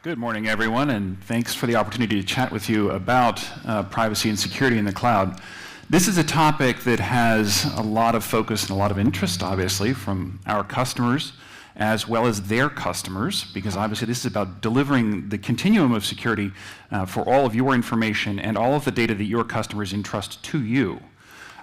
Good morning, everyone, and thanks for the opportunity to chat with you about privacy and security in the cloud. This is a topic that has a lot of focus and a lot of interest, obviously, from our customers as well as their customers, because obviously this is about delivering the continuum of security for all of your information and all of the data that your customers entrust to you.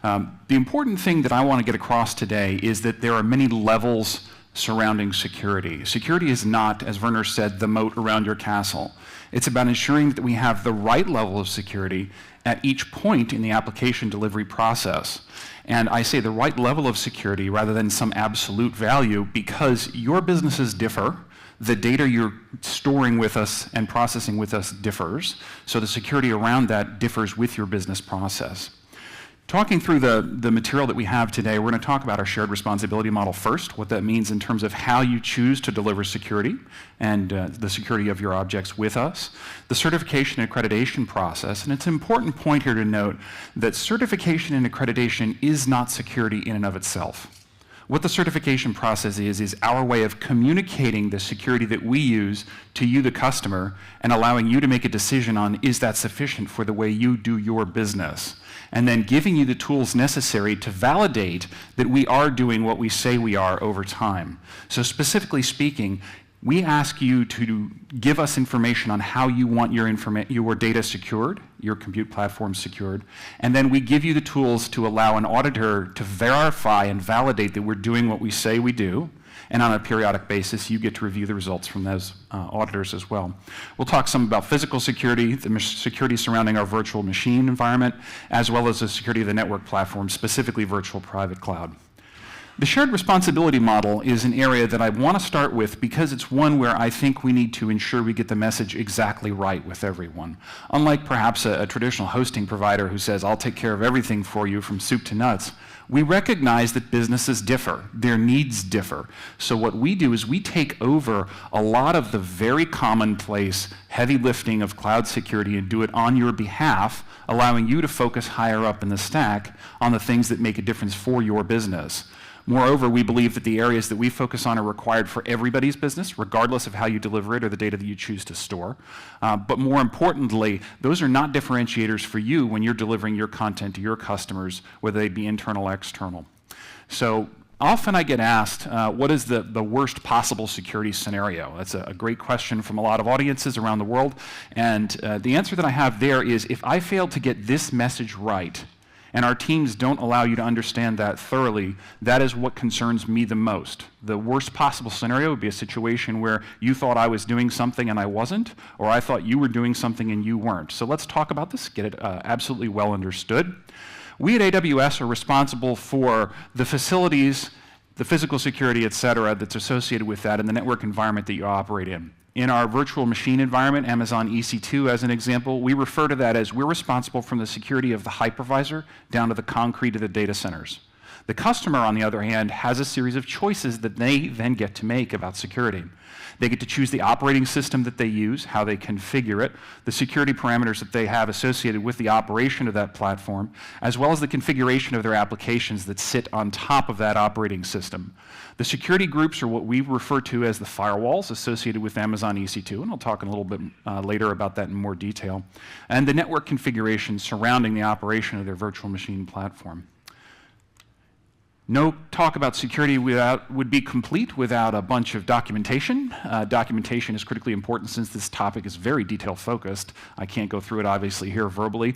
The important thing that I want to get across today is that there are many levels surrounding security. Security is not, as Werner said, the moat around your castle. It's about ensuring that we have the right level of security at each point in the application delivery process. And I say the right level of security rather than some absolute value because your businesses differ. The data you're storing with us and processing with us differs. So the security around that differs with your business process. Talking through the material that we have today, we're going to talk about our shared responsibility model first, what that means in terms of how you choose to deliver security and the security of your objects with us, the certification and accreditation process, and it's an important point here to note that certification and accreditation is not security in and of itself. What the certification process is our way of communicating the security that we use to you, the customer, and allowing you to make a decision on is that sufficient for the way you do your business, and then giving you the tools necessary to validate that we are doing what we say we are over time. So specifically speaking, we ask you to give us information on how you want your data secured, your compute platform secured, and then we give you the tools to allow an auditor to verify and validate that we're doing what we say we do, and on a periodic basis, you get to review the results from those auditors as well. We'll talk some about physical security, the security surrounding our virtual machine environment, as well as the security of the network platform, specifically virtual private cloud. The shared responsibility model is an area that I want to start with because it's one where I think we need to ensure we get the message exactly right with everyone. Unlike perhaps a traditional hosting provider who says, I'll take care of everything for you from soup to nuts, we recognize that businesses differ, their needs differ. So what we do is we take over a lot of the very commonplace heavy lifting of cloud security and do it on your behalf, allowing you to focus higher up in the stack on the things that make a difference for your business. Moreover, we believe that the areas that we focus on are required for everybody's business, regardless of how you deliver it or the data that you choose to store. But more importantly, those are not differentiators for you when you're delivering your content to your customers, whether they be internal or external. So often I get asked, what is the worst possible security scenario? That's a great question from a lot of audiences around the world. And the answer that I have there is, if I fail to get this message right, and our teams don't allow you to understand that thoroughly, that is what concerns me the most. The worst possible scenario would be a situation where you thought I was doing something and I wasn't, or I thought you were doing something and you weren't. So let's talk about this, get it absolutely well understood. We at AWS are responsible for the facilities, the physical security, et cetera, that's associated with that in the network environment that you operate in. In our virtual machine environment, Amazon EC2 as an example, we refer to that as we're responsible from the security of the hypervisor down to the concrete of the data centers. The customer, on the other hand, has a series of choices that they then get to make about security. They get to choose the operating system that they use, how they configure it, the security parameters that they have associated with the operation of that platform, as well as the configuration of their applications that sit on top of that operating system. The security groups are what we refer to as the firewalls associated with Amazon EC2, and I'll talk a little bit later about that in more detail, and the network configuration surrounding the operation of their virtual machine platform. No talk about security would be complete without a bunch of documentation. Documentation is critically important since this topic is very detail focused. I can't go through it obviously here verbally.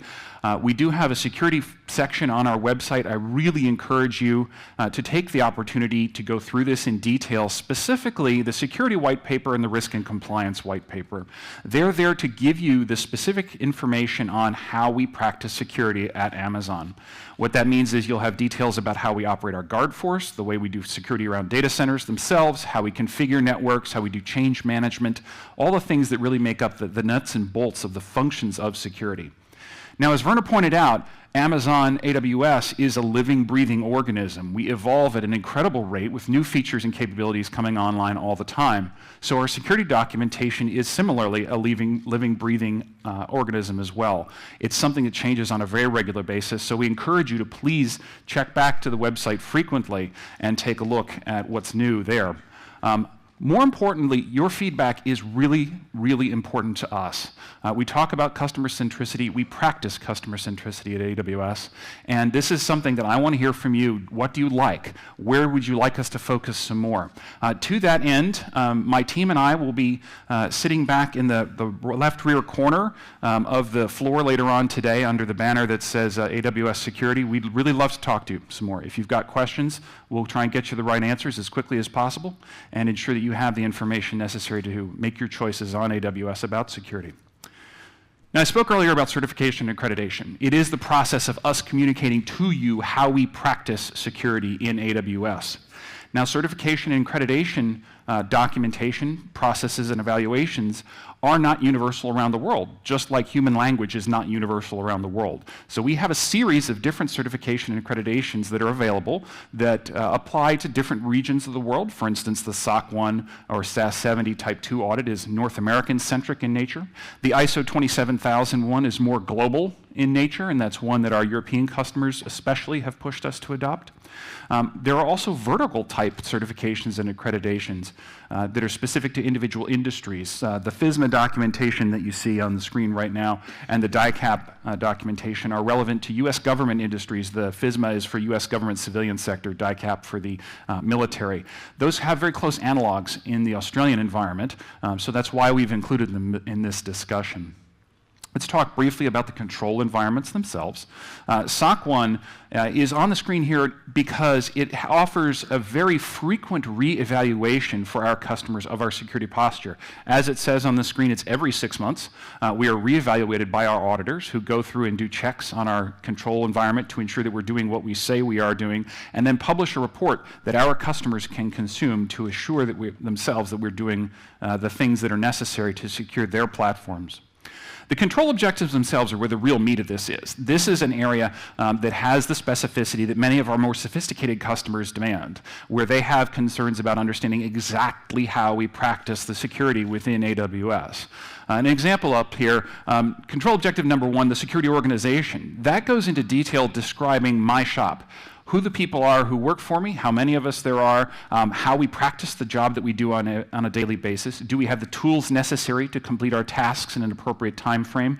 We do have a security section on our website. I really encourage you to take the opportunity to go through this in detail, specifically the security white paper and the risk and compliance white paper. They're there to give you the specific information on how we practice security at Amazon. What that means is you'll have details about how we operate our guard force, the way we do security around data centers themselves, how we configure networks, how we do change management, all the things that really make up the nuts and bolts of the functions of security. Now, as Werner pointed out, Amazon AWS is a living, breathing organism. We evolve at an incredible rate with new features and capabilities coming online all the time. So our security documentation is similarly a living, breathing organism as well. It's something that changes on a very regular basis, so we encourage you to please check back to the website frequently and take a look at what's new there. More importantly, your feedback is really, really important to us. We talk about customer centricity. We practice customer centricity at AWS. And this is something that I want to hear from you. What do you like? Where would you like us to focus some more? To that end, my team and I will be sitting back in the left rear corner of the floor later on today under the banner that says AWS Security. We'd really love to talk to you some more. If you've got questions, we'll try and get you the right answers as quickly as possible and ensure that you have the information necessary to make your choices on AWS about security. Now, I spoke earlier about certification and accreditation. It is the process of us communicating to you how we practice security in AWS. Now, certification and accreditation documentation, processes, and evaluations are not universal around the world, just like human language is not universal around the world. So we have a series of different certification and accreditations that are available that apply to different regions of the world. For instance, the SOC 1 or SAS 70 Type 2 audit is North American-centric in nature. The ISO 27001 is more global in nature, and that's one that our European customers especially have pushed us to adopt. There are also vertical type certifications and accreditations that are specific to individual industries. The FISMA documentation that you see on the screen right now and the DICAP documentation are relevant to US government industries. The FISMA is for US government civilian sector, DICAP for the military. Those have very close analogs in the Australian environment, so that's why we've included them in this discussion. Let's talk briefly about the control environments themselves. SOC 1 is on the screen here because it offers a very frequent re-evaluation for our customers of our security posture. As it says on the screen, it's every 6 months. We are re-evaluated by our auditors who go through and do checks on our control environment to ensure that we're doing what we say we are doing, and then publish a report that our customers can consume to assure that themselves that we're doing the things that are necessary to secure their platforms. The control objectives themselves are where the real meat of this is. This is an area that has the specificity that many of our more sophisticated customers demand, where they have concerns about understanding exactly how we practice the security within AWS. An example up here, control objective number 1, the security organization. That goes into detail describing my shop. Who the people are who work for me, how many of us there are, how we practice the job that we do on a daily basis. Do we have the tools necessary to complete our tasks in an appropriate time frame?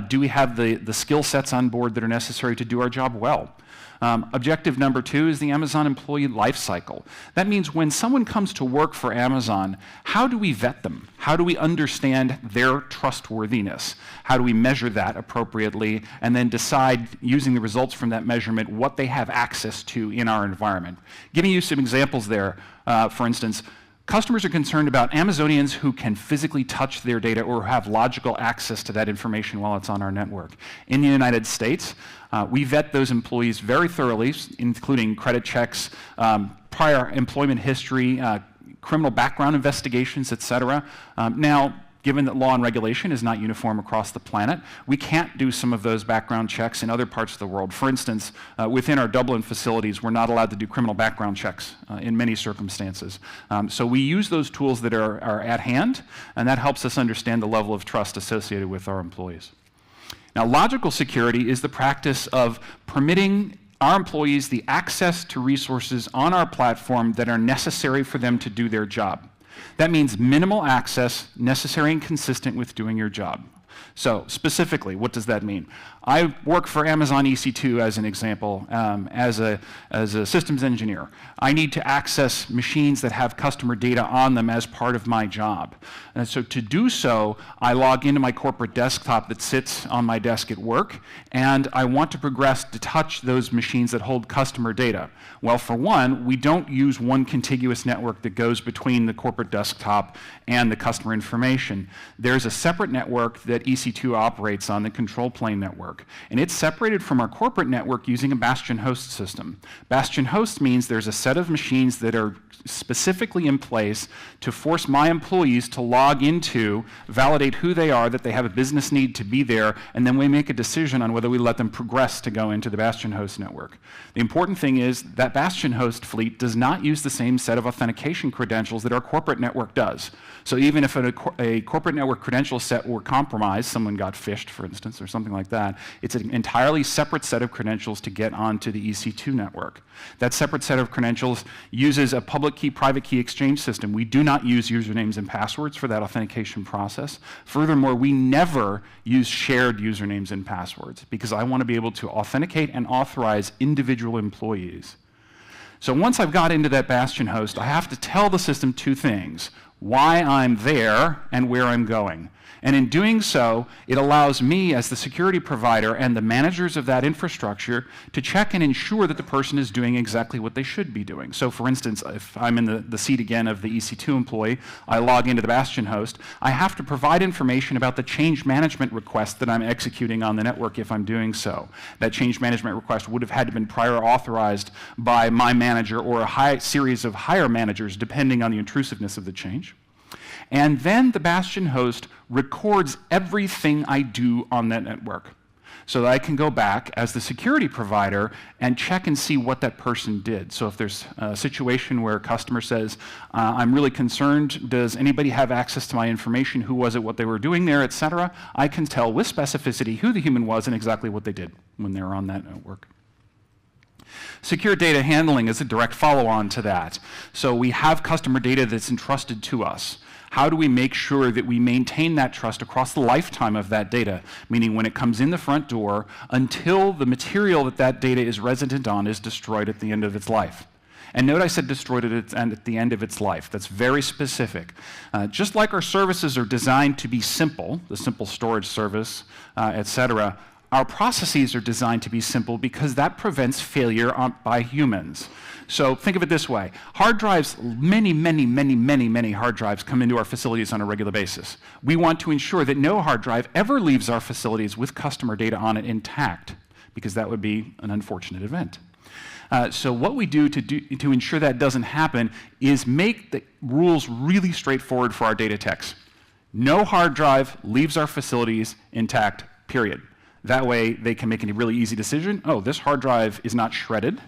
Do we have the skill sets on board that are necessary to do our job well? Objective number 2 is the Amazon employee lifecycle. That means when someone comes to work for Amazon, how do we vet them? How do we understand their trustworthiness? How do we measure that appropriately and then decide, using the results from that measurement, what they have access to in our environment? Giving you some examples there, for instance, customers are concerned about Amazonians who can physically touch their data or have logical access to that information while it's on our network. In the United States, we vet those employees very thoroughly, including credit checks, prior employment history, criminal background investigations, et cetera. Now, given that law and regulation is not uniform across the planet, we can't do some of those background checks in other parts of the world. For instance, within our Dublin facilities, we're not allowed to do criminal background checks in many circumstances. So we use those tools that are at hand, and that helps us understand the level of trust associated with our employees. Now, logical security is the practice of permitting our employees the access to resources on our platform that are necessary for them to do their job. That means minimal access, necessary and consistent with doing your job. So specifically, what does that mean? I work for Amazon EC2 as an example, as a systems engineer. I need to access machines that have customer data on them as part of my job. And so to do so, I log into my corporate desktop that sits on my desk at work, and I want to progress to touch those machines that hold customer data. Well, for one, we don't use one contiguous network that goes between the corporate desktop and the customer information. There's a separate network that EC2 operates on, the control plane network. And it's separated from our corporate network using a bastion host system. Bastion host means there's a set of machines that are specifically in place to force my employees to log into, validate who they are, that they have a business need to be there, and then we make a decision on whether we let them progress to go into the bastion host network. The important thing is that bastion host fleet does not use the same set of authentication credentials that our corporate network does. So even if a corporate network credential set were compromised, compromised, someone got phished, for instance, or something like that, it's an entirely separate set of credentials to get onto the EC2 network. That separate set of credentials uses a public key, private key exchange system. We do not use usernames and passwords for that authentication process. Furthermore, we never use shared usernames and passwords because I want to be able to authenticate and authorize individual employees. So once I've got into that Bastion host, I have to tell the system two things: why I'm there and where I'm going. And in doing so, it allows me as the security provider and the managers of that infrastructure to check and ensure that the person is doing exactly what they should be doing. So for instance, if I'm in the seat again of the EC2 employee, I log into the Bastion host, I have to provide information about the change management request that I'm executing on the network if I'm doing so. That change management request would have had to have been prior authorized by my manager or a series of higher managers depending on the intrusiveness of the change. And then the Bastion host records everything I do on that network so that I can go back as the security provider and check and see what that person did. So if there's a situation where a customer says, I'm really concerned, does anybody have access to my information, who was it, what they were doing there, etc., I can tell with specificity who the human was and exactly what they did when they were on that network. Secure data handling is a direct follow-on to that. So we have customer data that's entrusted to us. How do we make sure that we maintain that trust across the lifetime of that data, meaning when it comes in the front door until the material that that data is resident on is destroyed at the end of its life? And note I said destroyed at the end of its life. That's very specific. Just like our services are designed to be simple, the simple storage service, etc., our processes are designed to be simple because that prevents failure by humans. So think of it this way. Hard drives, many hard drives come into our facilities on a regular basis. We want to ensure that no hard drive ever leaves our facilities with customer data on it intact, because that would be an unfortunate event. So what we do to ensure that doesn't happen is make the rules really straightforward for our data techs. No hard drive leaves our facilities intact, period. That way they can make a really easy decision. Oh, this hard drive is not shredded,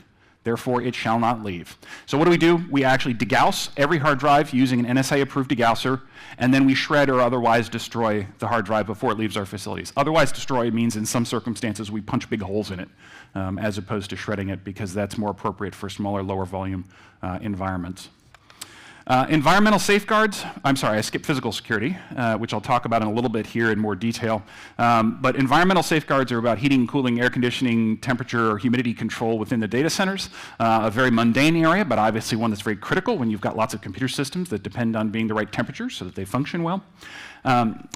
therefore it shall not leave. So what do? We actually degauss every hard drive using an NSA-approved degausser, and then we shred or otherwise destroy the hard drive before it leaves our facilities. Otherwise destroy means in some circumstances we punch big holes in it, as opposed to shredding it, because that's more appropriate for smaller, lower volume environments. Environmental safeguards, I'm sorry, I skipped physical security, which I'll talk about in a little bit here in more detail. But environmental safeguards are about heating, cooling, air conditioning, temperature, or humidity control within the data centers. A very mundane area, but obviously one that's very critical when you've got lots of computer systems that depend on being the right temperature so that they function well.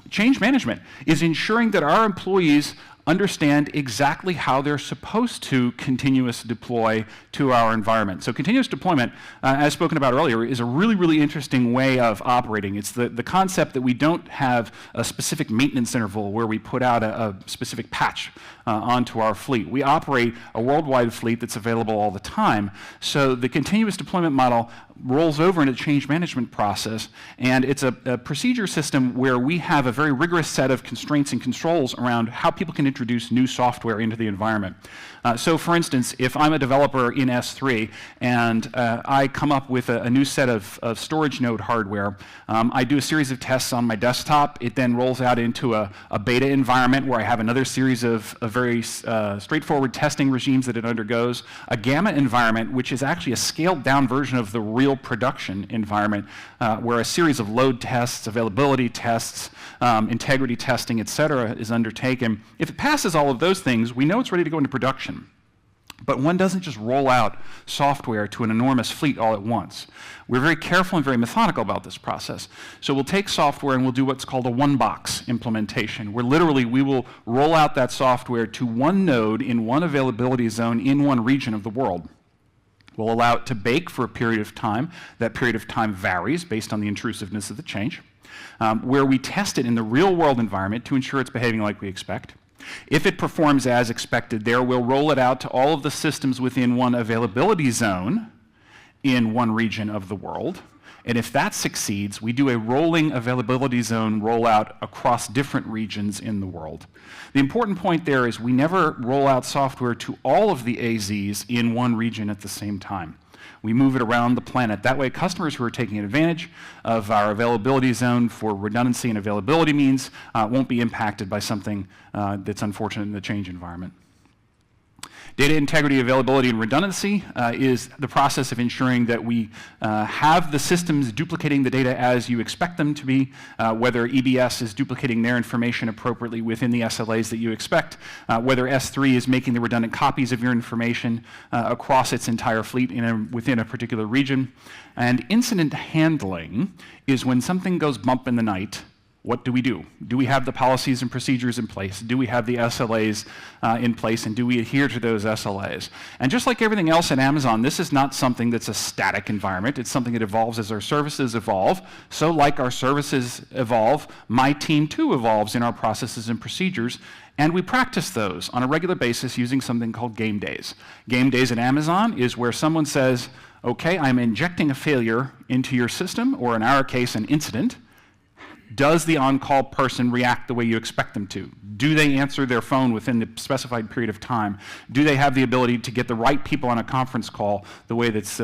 Change management is ensuring that our employees understand exactly how they're supposed to continuous deploy to our environment. So continuous deployment, as spoken about earlier, is a really interesting way of operating. It's the concept that we don't have a specific maintenance interval where we put out a specific patch onto our fleet. We operate a worldwide fleet that's available all the time. So the continuous deployment model rolls over into the change management process, and it's a procedure system where we have a very rigorous set of constraints and controls around how people can introduce new software into the environment. So for instance, if I'm a developer in S3 and I come up with a new set of storage node hardware, I do a series of tests on my desktop. It then rolls out into a beta environment where I have another series of very straightforward testing regimes that it undergoes, a gamma environment, which is actually a scaled down version of the real production environment, where a series of load tests, availability tests, integrity testing, etc., is undertaken. If it passes all of those things, we know it's ready to go into production. But one doesn't just roll out software to an enormous fleet all at once. We're very careful and very methodical about this process. So we'll take software and we'll do what's called a one-box implementation, where literally we will roll out that software to one node in one availability zone in one region of the world. We'll allow it to bake for a period of time. That period of time varies based on the intrusiveness of the change, where we test it in the real-world environment to ensure it's behaving like we expect. If it performs as expected there, we'll roll it out to all of the systems within one availability zone in one region of the world. And if that succeeds, we do a rolling availability zone rollout across different regions in the world. The important point there is we never roll out software to all of the AZs in one region at the same time. We move it around the planet. That way, customers who are taking advantage of our availability zone for redundancy and availability means won't be impacted by something that's unfortunate in the change environment. Data integrity, availability, and redundancy is the process of ensuring that we have the systems duplicating the data as you expect them to be, whether EBS is duplicating their information appropriately within the SLAs that you expect, whether S3 is making the redundant copies of your information across its entire fleet within a particular region. And incident handling is when something goes bump in the night. What do we do? Do we have the policies and procedures in place? Do we have the SLAs in place, and do we adhere to those SLAs? And just like everything else at Amazon, this is not something that's a static environment. It's something that evolves as our services evolve. So like our services evolve, my team too evolves in our processes and procedures, and we practice those on a regular basis using something called game days. Game days at Amazon is where someone says, okay, I'm injecting a failure into your system, or in our case, an incident. Does the on-call person react the way you expect them to? Do they answer their phone within the specified period of time? Do they have the ability to get the right people on a conference call the way that's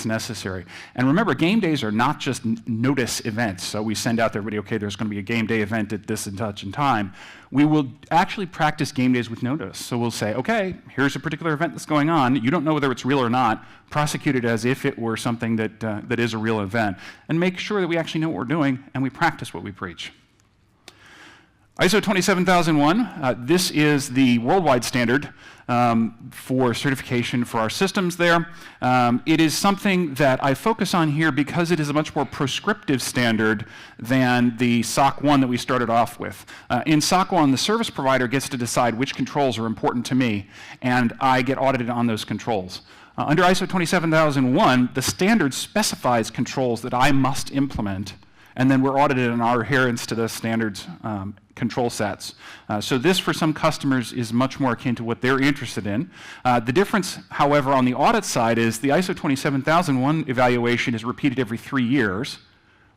necessary? And remember, game days are not just notice events. So we send out to everybody, okay, there's going to be a game day event at this and such and time. We will actually practice game days with notice. So we'll say, okay, here's a particular event that's going on. You don't know whether it's real or not. Prosecute it as if it were something that is a real event. And make sure that we actually know what we're doing and we practice what we preach. ISO 27001, this is the worldwide standard for certification for our systems there. It is something that I focus on here because it is a much more prescriptive standard than the SOC 1 that we started off with. In SOC 1, the service provider gets to decide which controls are important to me, and I get audited on those controls. Under ISO 27001, the standard specifies controls that I must implement, and then we're audited on our adherence to those standards control sets. So this, for some customers, is much more akin to what they're interested in. The difference, however, on the audit side is the ISO 27001 evaluation is repeated every 3 years,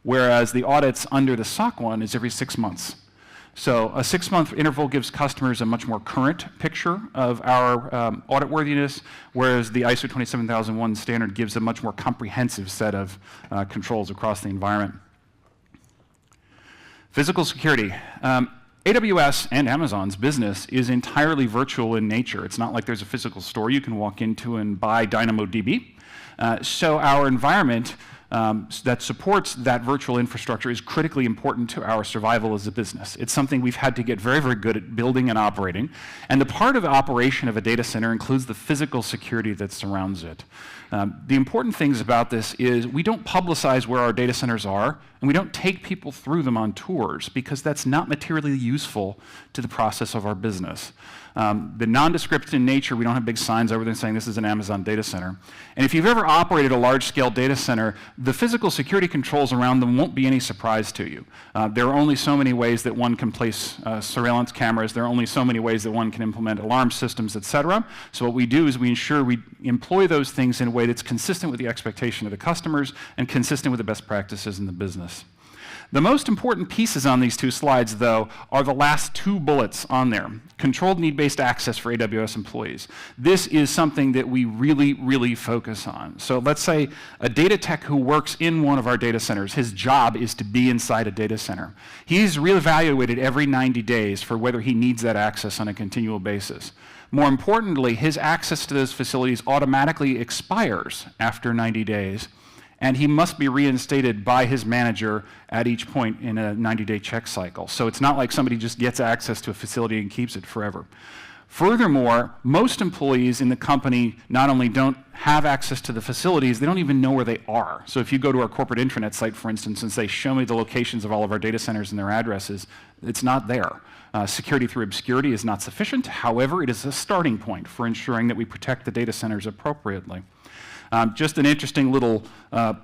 whereas the audits under the SOC 1 is every 6 months. So a 6-month interval gives customers a much more current picture of our audit worthiness, whereas the ISO 27001 standard gives a much more comprehensive set of controls across the environment. Physical security. AWS and Amazon's business is entirely virtual in nature. It's not like there's a physical store you can walk into and buy DynamoDB. So our environment that supports that virtual infrastructure is critically important to our survival as a business. It's something we've had to get very, very good at building and operating. And the part of the operation of a data center includes the physical security that surrounds it. The important things about this is we don't publicize where our data centers are, and we don't take people through them on tours, because that's not materially useful to the process of our business. The nondescript in nature, we don't have big signs over there saying this is an Amazon data center. And if you've ever operated a large-scale data center, the physical security controls around them won't be any surprise to you. There are only so many ways that one can place surveillance cameras. There are only so many ways that one can implement alarm systems, et cetera. So what we do is we ensure we employ those things in a way that's consistent with the expectation of the customers and consistent with the best practices in the business. The most important pieces on these two slides, though, are the last 2 bullets on there. Controlled need-based access for AWS employees. This is something that we really, really focus on. So let's say a data tech who works in one of our data centers, his job is to be inside a data center. He's reevaluated every 90 days for whether he needs that access on a continual basis. More importantly, his access to those facilities automatically expires after 90 days. And he must be reinstated by his manager at each point in a 90-day check cycle. So it's not like somebody just gets access to a facility and keeps it forever. Furthermore, most employees in the company not only don't have access to the facilities, they don't even know where they are. So if you go to our corporate intranet site, for instance, and say, show me the locations of all of our data centers and their addresses, it's not there. Security through obscurity is not sufficient. However, it is a starting point for ensuring that we protect the data centers appropriately. Just an interesting little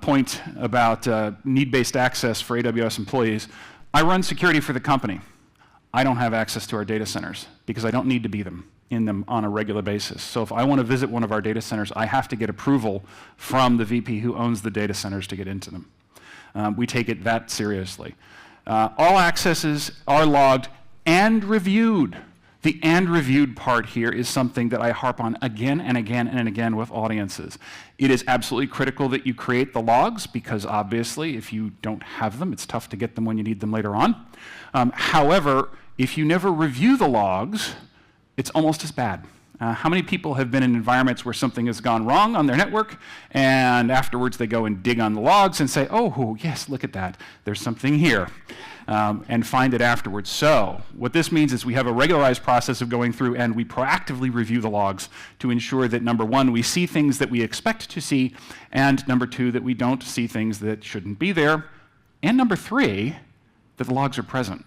point about need-based access for AWS employees. I run security for the company. I don't have access to our data centers because I don't need to be in them on a regular basis. So if I want to visit one of our data centers, I have to get approval from the VP who owns the data centers to get into them. We take it that seriously. All accesses are logged and reviewed. The and reviewed part here is something that I harp on again and again and again with audiences. It is absolutely critical that you create the logs because obviously if you don't have them, it's tough to get them when you need them later on. However, if you never review the logs, it's almost as bad. How many people have been in environments where something has gone wrong on their network, and afterwards they go and dig on the logs and say, oh, yes, look at that, there's something here, and find it afterwards. So what this means is we have a regularized process of going through and we proactively review the logs to ensure that, number one, we see things that we expect to see, and number two, that we don't see things that shouldn't be there, and number three, that the logs are present.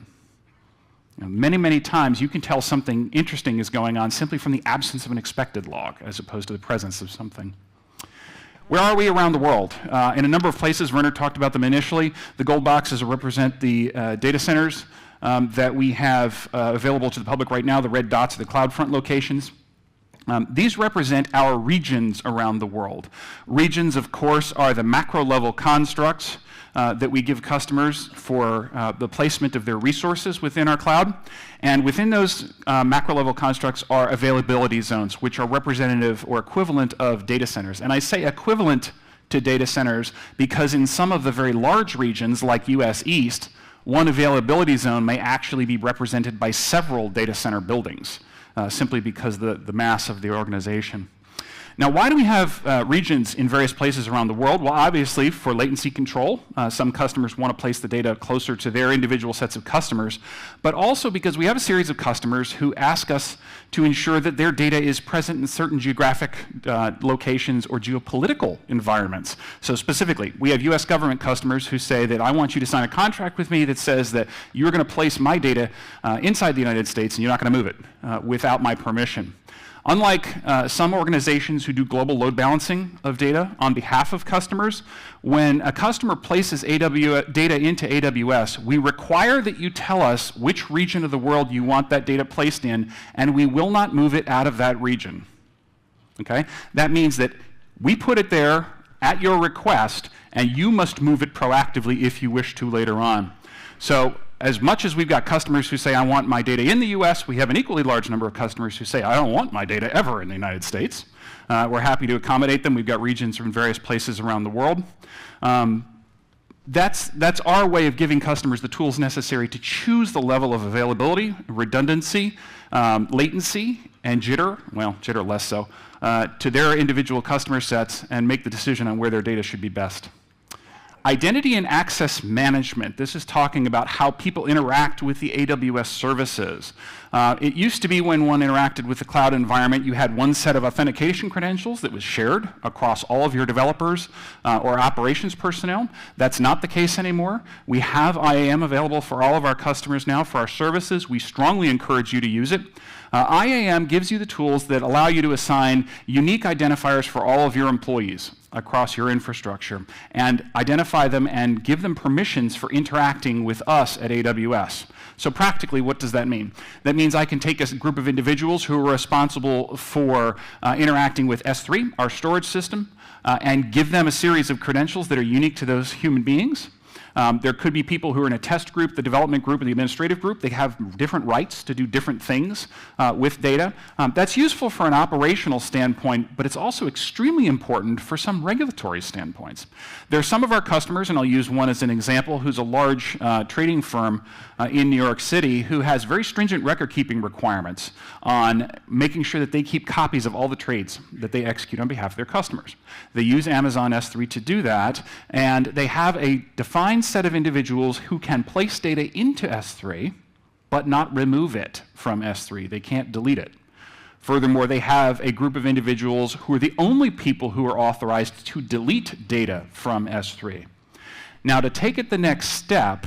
Many, many times you can tell something interesting is going on simply from the absence of an expected log as opposed to the presence of something. Where are we around the world? In a number of places, Werner talked about them initially. The gold boxes represent the data centers that we have available to the public right now. The red dots are the CloudFront locations. These represent our regions around the world. Regions, of course, are the macro-level constructs that we give customers for the placement of their resources within our cloud. And within those macro-level constructs are availability zones, which are representative or equivalent of data centers. And I say equivalent to data centers because in some of the very large regions, like US East, one availability zone may actually be represented by several data center buildings, simply because of the mass of the organization. Now, why do we have regions in various places around the world? Well, obviously, for latency control. Some customers want to place the data closer to their individual sets of customers, but also because we have a series of customers who ask us to ensure that their data is present in certain geographic locations or geopolitical environments. So specifically, we have US government customers who say that I want you to sign a contract with me that says that you're going to place my data inside the United States and you're not going to move it without my permission. Unlike some organizations who do global load balancing of data on behalf of customers, when a customer places data into AWS, we require that you tell us which region of the world you want that data placed in, and we will not move it out of that region. Okay? That means that we put it there at your request, and you must move it proactively if you wish to later on. So, as much as we've got customers who say, I want my data in the US, we have an equally large number of customers who say, I don't want my data ever in the United States. We're happy to accommodate them. We've got regions from various places around the world. That's our way of giving customers the tools necessary to choose the level of availability, redundancy, latency, and jitter, well, jitter less so, to their individual customer sets and make the decision on where their data should be best. Identity and access management. This is talking about how people interact with the AWS services. It used to be when one interacted with the cloud environment, you had one set of authentication credentials that was shared across all of your developers or operations personnel. That's not the case anymore. We have IAM available for all of our customers now for our services. We strongly encourage you to use it. IAM gives you the tools that allow you to assign unique identifiers for all of your employees across your infrastructure and identify them and give them permissions for interacting with us at AWS. So practically, what does that mean? That means I can take a group of individuals who are responsible for interacting with S3, our storage system, and give them a series of credentials that are unique to those human beings. There could be people who are in a test group, the development group, and the administrative group. They have different rights to do different things with data. That's useful for an operational standpoint, but it's also extremely important for some regulatory standpoints. There are some of our customers, and I'll use one as an example, who's a large trading firm in New York City who has very stringent record-keeping requirements on making sure that they keep copies of all the trades that they execute on behalf of their customers. They use Amazon S3 to do that, and they have a defined set of individuals who can place data into S3, but not remove it from S3. They can't delete it. Furthermore, they have a group of individuals who are the only people who are authorized to delete data from S3. Now, to take it the next step,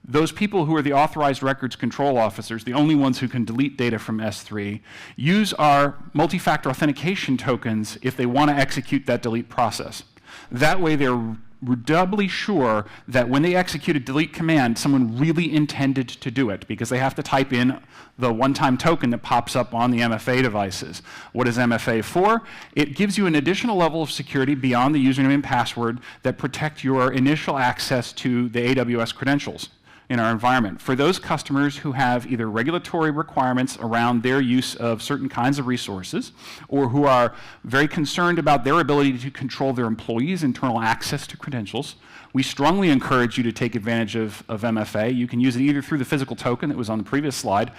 those people who are the authorized records control officers, the only ones who can delete data from S3, use our multi-factor authentication tokens if they want to execute that delete process. That way, they're doubly sure that when they execute a delete command, someone really intended to do it, because they have to type in the one-time token that pops up on the MFA devices. What is MFA for? It gives you an additional level of security beyond the username and password that protect your initial access to the AWS credentials. in our environment. For those customers who have either regulatory requirements around their use of certain kinds of resources, or who are very concerned about their ability to control their employees' internal access to credentials, we strongly encourage you to take advantage of MFA. You can use it either through the physical token that was on the previous slide,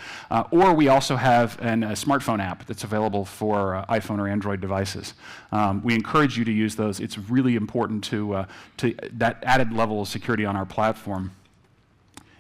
or we also have a smartphone app that's available for iPhone or Android devices. We encourage you to use those. It's really important to that added level of security on our platform.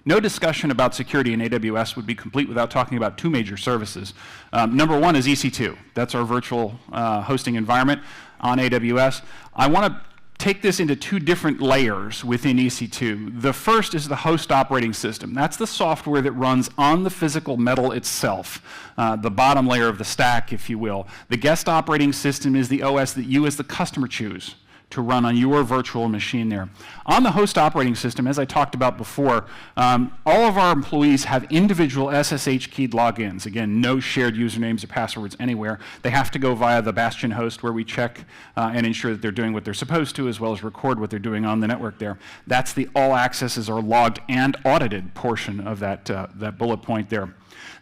No discussion about security in AWS would be complete without talking about two major services. Number one is EC2. That's our virtual hosting environment on AWS. I want to take this into two different layers within EC2. The first is the host operating system. That's the software that runs on the physical metal itself, the bottom layer of the stack, if you will. The guest operating system is the OS that you as the customer choose to run on your virtual machine there. On the host operating system, as I talked about before, all of our employees have individual SSH-keyed logins. Again, no shared usernames or passwords anywhere. They have to go via the Bastion host where we check and ensure that they're doing what they're supposed to, as well as record what they're doing on the network there. That's the all accesses are logged and audited portion of that bullet point there.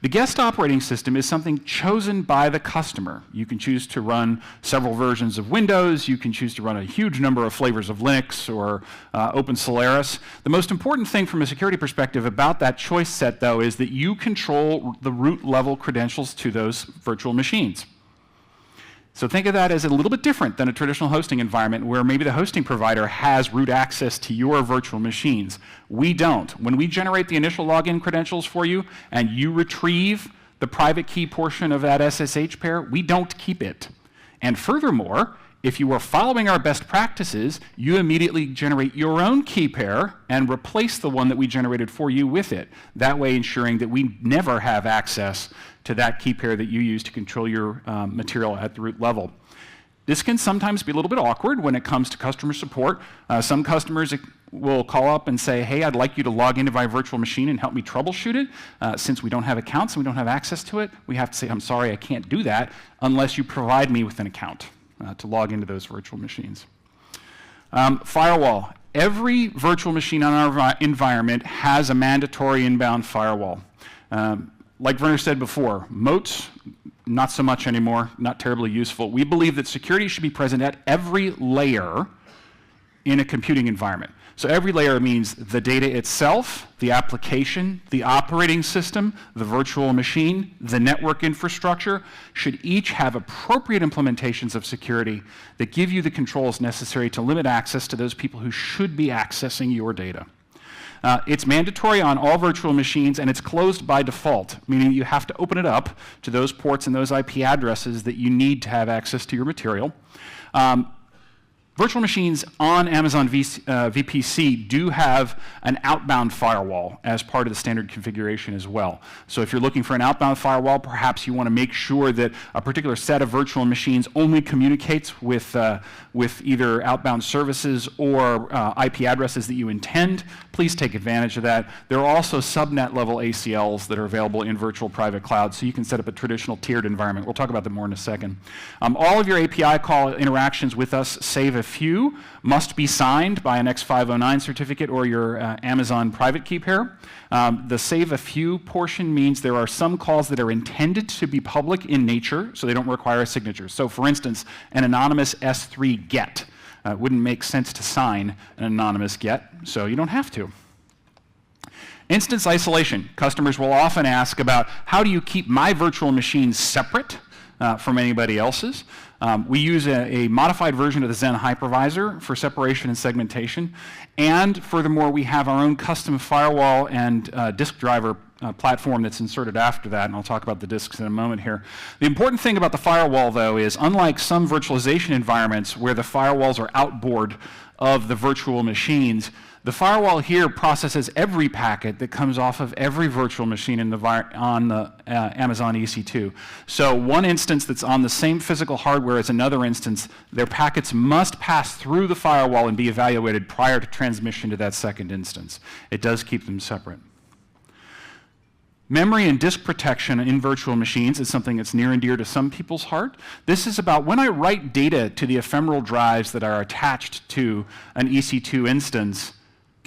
The guest operating system is something chosen by the customer. You can choose to run several versions of Windows. You can choose to run a huge number of flavors of Linux or Open Solaris. The most important thing from a security perspective about that choice set, though, is that you control the root level credentials to those virtual machines. So think of that as a little bit different than a traditional hosting environment where maybe the hosting provider has root access to your virtual machines. We don't. When we generate the initial login credentials for you and you retrieve the private key portion of that SSH pair, we don't keep it. And furthermore, if you are following our best practices, you immediately generate your own key pair and replace the one that we generated for you with it. That way ensuring that we never have access to that key pair that you use to control your material at the root level. This can sometimes be a little bit awkward when it comes to customer support. Some customers will call up and say, hey, I'd like you to log into my virtual machine and help me troubleshoot it. Since we don't have accounts and we don't have access to it, we have to say, I'm sorry, I can't do that unless you provide me with an account to log into those virtual machines. Firewall. Every virtual machine on our environment has a mandatory inbound firewall. Like Werner said before, moats, not so much anymore, not terribly useful. We believe that security should be present at every layer in a computing environment. So every layer means the data itself, the application, the operating system, the virtual machine, the network infrastructure should each have appropriate implementations of security that give you the controls necessary to limit access to those people who should be accessing your data. It's mandatory on all virtual machines, and it's closed by default, meaning you have to open it up to those ports and those IP addresses that you need to have access to your material. Virtual machines on Amazon VPC do have an outbound firewall as part of the standard configuration as well. So if you're looking for an outbound firewall, perhaps you want to make sure that a particular set of virtual machines only communicates with either outbound services or IP addresses that you intend. Please take advantage of that. There are also subnet level ACLs that are available in virtual private cloud, so you can set up a traditional tiered environment. We'll talk about that more in a second. All of your API call interactions with us, save a few, must be signed by an X509 certificate or your Amazon private key pair. The save a few portion means there are some calls that are intended to be public in nature, so they don't require a signature. So for instance, an anonymous S3 GET. It wouldn't make sense to sign an anonymous GET, so you don't have to. Instance isolation. Customers will often ask about how do you keep my virtual machine separate from anybody else's. We use a modified version of the Xen hypervisor for separation and segmentation. And furthermore, we have our own custom firewall and disk driver platform that's inserted after that, and I'll talk about the disks in a moment here. The important thing about the firewall, though, is unlike some virtualization environments where the firewalls are outboard of the virtual machines, the firewall here processes every packet that comes off of every virtual machine on the Amazon EC2. So one instance that's on the same physical hardware as another instance, their packets must pass through the firewall and be evaluated prior to transmission to that second instance. It does keep them separate. Memory and disk protection in virtual machines is something that's near and dear to some people's heart. This is about when I write data to the ephemeral drives that are attached to an EC2 instance,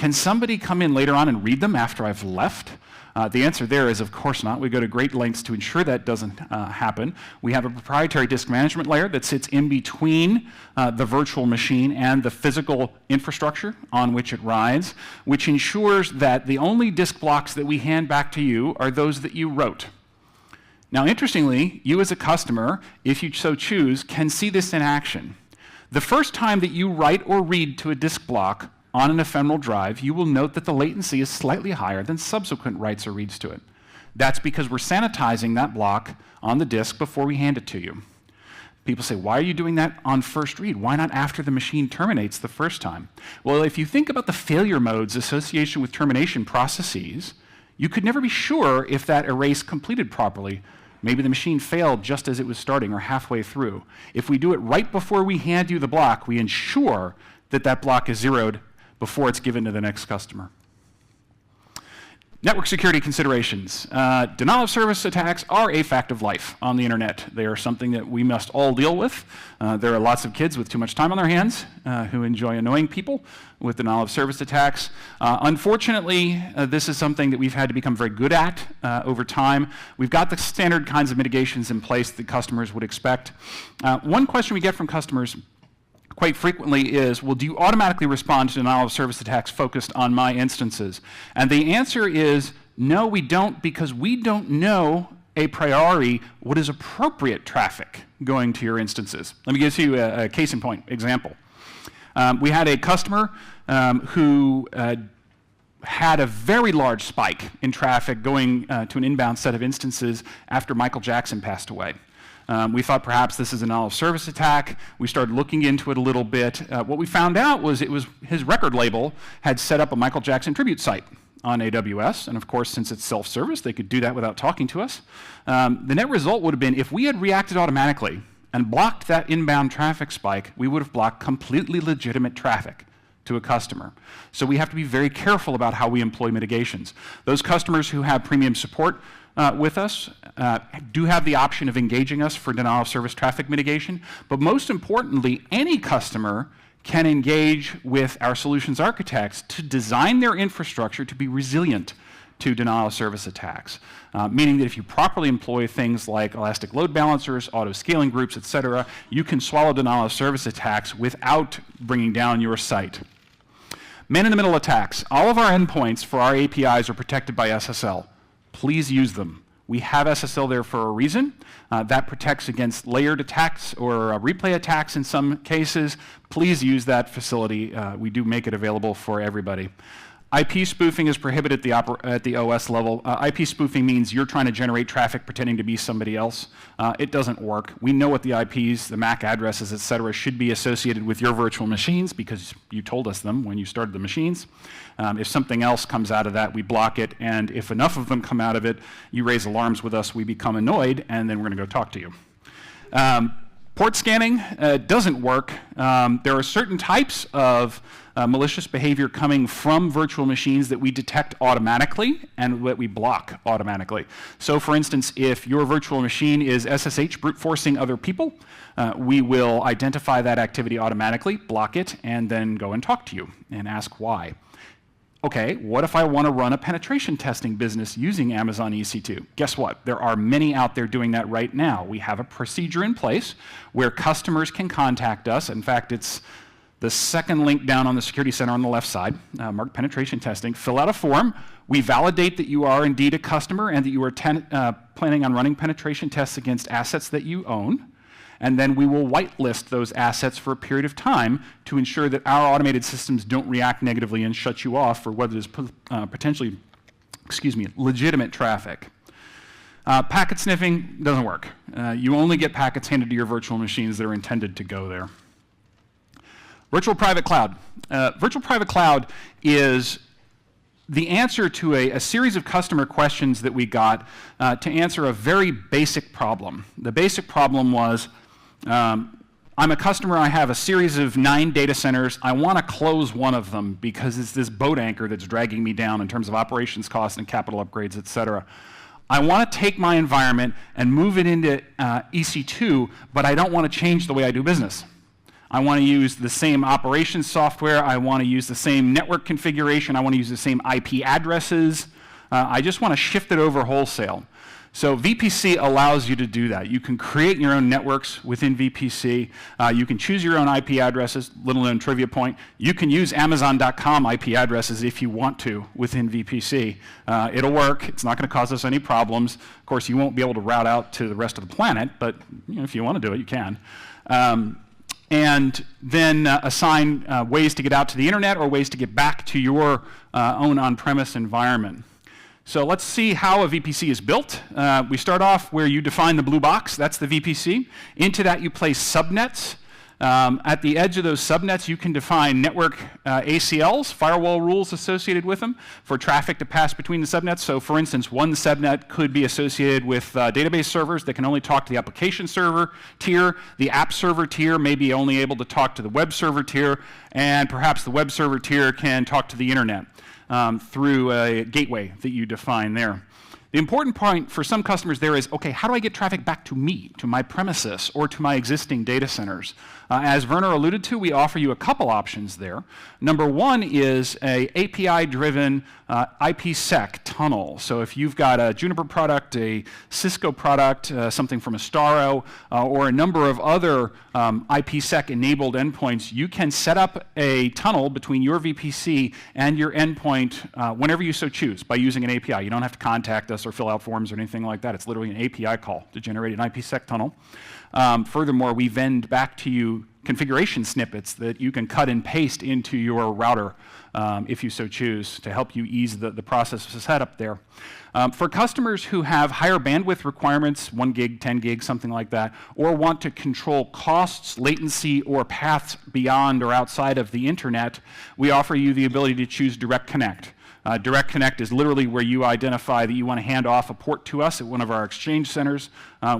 Can somebody come in later on and read them after I've left? The answer there is, of course not. We go to great lengths to ensure that doesn't happen. We have a proprietary disk management layer that sits in between the virtual machine and the physical infrastructure on which it rides, which ensures that the only disk blocks that we hand back to you are those that you wrote. Now, interestingly, you as a customer, if you so choose, can see this in action. The first time that you write or read to a disk block on an ephemeral drive, you will note that the latency is slightly higher than subsequent writes or reads to it. That's because we're sanitizing that block on the disk before we hand it to you. People say, why are you doing that on first read? Why not after the machine terminates the first time? Well, if you think about the failure modes associated with termination processes, you could never be sure if that erase completed properly. Maybe the machine failed just as it was starting or halfway through. If we do it right before we hand you the block, we ensure that that block is zeroed before it's given to the next customer. Network security considerations. Denial of service attacks are a fact of life on the internet. They are something that we must all deal with. There are lots of kids with too much time on their hands who enjoy annoying people with denial of service attacks. Unfortunately, this is something that we've had to become very good at over time. We've got the standard kinds of mitigations in place that customers would expect. One question we get from customers quite frequently is, well, do you automatically respond to denial of service attacks focused on my instances? And the answer is, no, we don't, because we don't know a priori what is appropriate traffic going to your instances. Let me give you a case in point example. We had a customer who had a very large spike in traffic going to an inbound set of instances after Michael Jackson passed away. We thought perhaps this is a denial of service attack. We started looking into it a little bit. What we found out was his record label had set up a Michael Jackson tribute site on AWS, and of course, since it's self-service, they could do that without talking to us. The net result would have been, if we had reacted automatically and blocked that inbound traffic spike, we would have blocked completely legitimate traffic to a customer. So we have to be very careful about how we employ mitigations. Those customers who have premium support with us do have the option of engaging us for denial of service traffic mitigation, but most importantly, any customer can engage with our solutions architects to design their infrastructure to be resilient to denial of service attacks, meaning that if you properly employ things like elastic load balancers, auto-scaling groups, et cetera, you can swallow denial of service attacks without bringing down your site. Man-in-the-middle attacks. All of our endpoints for our APIs are protected by SSL. Please use them. We have SSL there for a reason. That protects against layered attacks or replay attacks in some cases. Please use that facility. We do make it available for everybody. IP spoofing is prohibited at the OS level. IP spoofing means you're trying to generate traffic pretending to be somebody else. It doesn't work. We know what the IPs, the MAC addresses, et cetera, should be associated with your virtual machines because you told us them when you started the machines. If something else comes out of that, we block it, and if enough of them come out of it, you raise alarms with us, we become annoyed, and then we're going to go talk to you. Port scanning doesn't work. There are certain types of malicious behavior coming from virtual machines that we detect automatically and that we block automatically. So for instance, if your virtual machine is SSH brute forcing other people, we will identify that activity automatically, block it, and then go and talk to you and ask why. Okay, what if I want to run a penetration testing business using Amazon EC2? Guess what? There are many out there doing that right now. We have a procedure in place where customers can contact us. In fact, it's the second link down on the Security Center on the left side, marked penetration testing. Fill out a form. We validate that you are indeed a customer and that you are planning on running penetration tests against assets that you own. And then we will whitelist those assets for a period of time to ensure that our automated systems don't react negatively and shut you off for what is potentially, legitimate traffic. Packet sniffing doesn't work. You only get packets handed to your virtual machines that are intended to go there. Virtual private cloud. Virtual private cloud is the answer to a series of customer questions that we got to answer a very basic problem. The basic problem was, I'm a customer, I have a series of 9 data centers, I want to close one of them because it's this boat anchor that's dragging me down in terms of operations costs and capital upgrades, et cetera. I want to take my environment and move it into EC2, but I don't want to change the way I do business. I want to use the same operations software. I want to use the same network configuration. I want to use the same IP addresses. I just want to shift it over wholesale. So VPC allows you to do that. You can create your own networks within VPC. You can choose your own IP addresses, little known trivia point. You can use Amazon.com IP addresses if you want to within VPC. It'll work. It's not going to cause us any problems. Of course, you won't be able to route out to the rest of the planet, but if you want to do it, you can. And then assign ways to get out to the internet or ways to get back to your own on-premise environment. So let's see how a VPC is built. We start off where you define the blue box. That's the VPC. Into that, you place subnets. At the edge of those subnets, you can define network ACLs, firewall rules associated with them, for traffic to pass between the subnets. So for instance, one subnet could be associated with database servers that can only talk to the application server tier. The app server tier may be only able to talk to the web server tier, and perhaps the web server tier can talk to the internet through a gateway that you define there. The important point for some customers there is, okay, how do I get traffic back to me, to my premises, or to my existing data centers? As Werner alluded to, we offer you a couple options there. Number one is a API-driven IPsec tunnel. So if you've got a Juniper product, a Cisco product, something from Astaro, or a number of other IPsec-enabled endpoints, you can set up a tunnel between your VPC and your endpoint whenever you so choose by using an API. You don't have to contact us or fill out forms or anything like that. It's literally an API call to generate an IPsec tunnel. Furthermore, we vend back to you configuration snippets that you can cut and paste into your router if you so choose to help you ease the process of setup there. For customers who have higher bandwidth requirements, 1 gig, 10 gig, something like that, or want to control costs, latency, or paths beyond or outside of the internet, we offer you the ability to choose Direct Connect. Direct Connect is literally where you identify that you want to hand off a port to us at one of our exchange centers.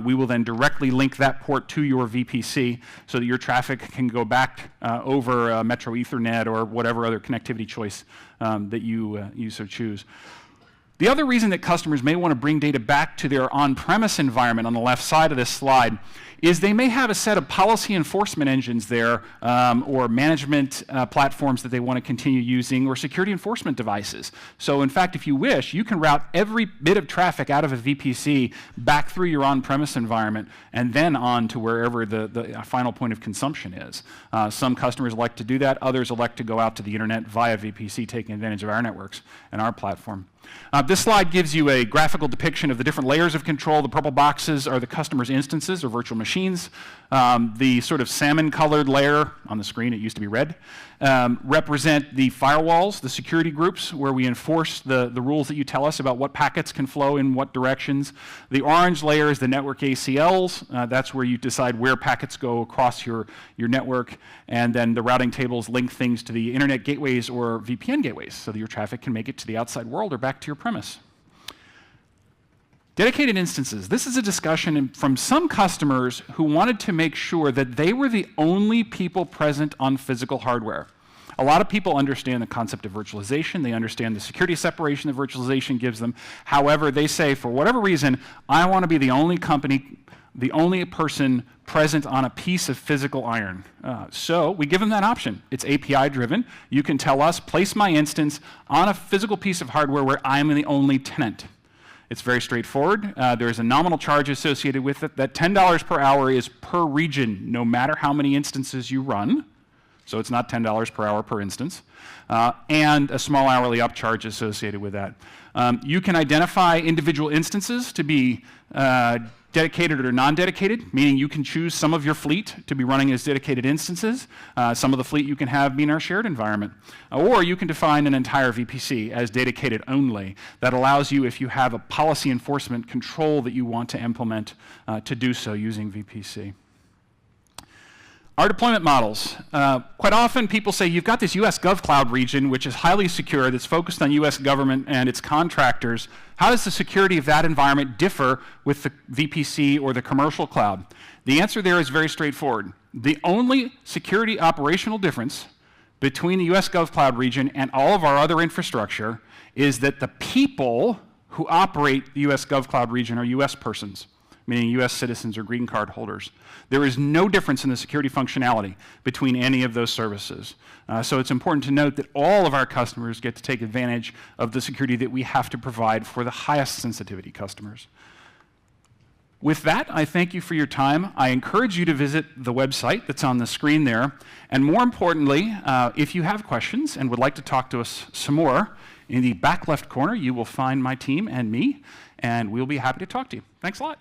We will then directly link that port to your VPC so that your traffic can go back over Metro Ethernet or whatever other connectivity choice that you so choose. The other reason that customers may want to bring data back to their on-premise environment on the left side of this slide is they may have a set of policy enforcement engines there or management platforms that they want to continue using or security enforcement devices. So in fact, if you wish, you can route every bit of traffic out of a VPC back through your on-premise environment and then on to wherever the final point of consumption is. Some customers like to do that. Others elect to go out to the internet via VPC, taking advantage of our networks and our platform. This slide gives you a graphical depiction of the different layers of control. The purple boxes are the customer's instances or virtual machines. The sort of salmon-colored layer on the screen, it used to be red, represent the firewalls, the security groups, where we enforce the rules that you tell us about what packets can flow in what directions. The orange layer is the network ACLs. That's where you decide where packets go across your network. And then the routing tables link things to the internet gateways or VPN gateways so that your traffic can make it to the outside world or back to your premise. Dedicated instances. This is a discussion from some customers who wanted to make sure that they were the only people present on physical hardware. A lot of people understand the concept of virtualization. They understand the security separation that virtualization gives them. However, they say, for whatever reason, I want to be the only company, the only person present on a piece of physical iron. So we give them that option. It's API driven. You can tell us, place my instance on a physical piece of hardware where I'm the only tenant. It's very straightforward. There's a nominal charge associated with it. That $10 per hour is per region, no matter how many instances you run. So it's not $10 per hour per instance. And a small hourly upcharge associated with that. You can identify individual instances to be dedicated or non-dedicated, meaning you can choose some of your fleet to be running as dedicated instances. Some of the fleet you can have be in our shared environment. Or you can define an entire VPC as dedicated only. That allows you, if you have a policy enforcement control that you want to implement, to do so using VPC. Our deployment models. Quite often people say, you've got this US GovCloud region, which is highly secure, that's focused on US government and its contractors. How does the security of that environment differ with the VPC or the commercial cloud? The answer there is very straightforward. The only security operational difference between the US GovCloud region and all of our other infrastructure is that the people who operate the US GovCloud region are US persons. meaning US citizens or green card holders. There is no difference in the security functionality between any of those services. So it's important to note that all of our customers get to take advantage of the security that we have to provide for the highest sensitivity customers. With that, I thank you for your time. I encourage you to visit the website that's on the screen there. And more importantly, if you have questions and would like to talk to us some more, in the back left corner, you will find my team and me, and we'll be happy to talk to you. Thanks a lot.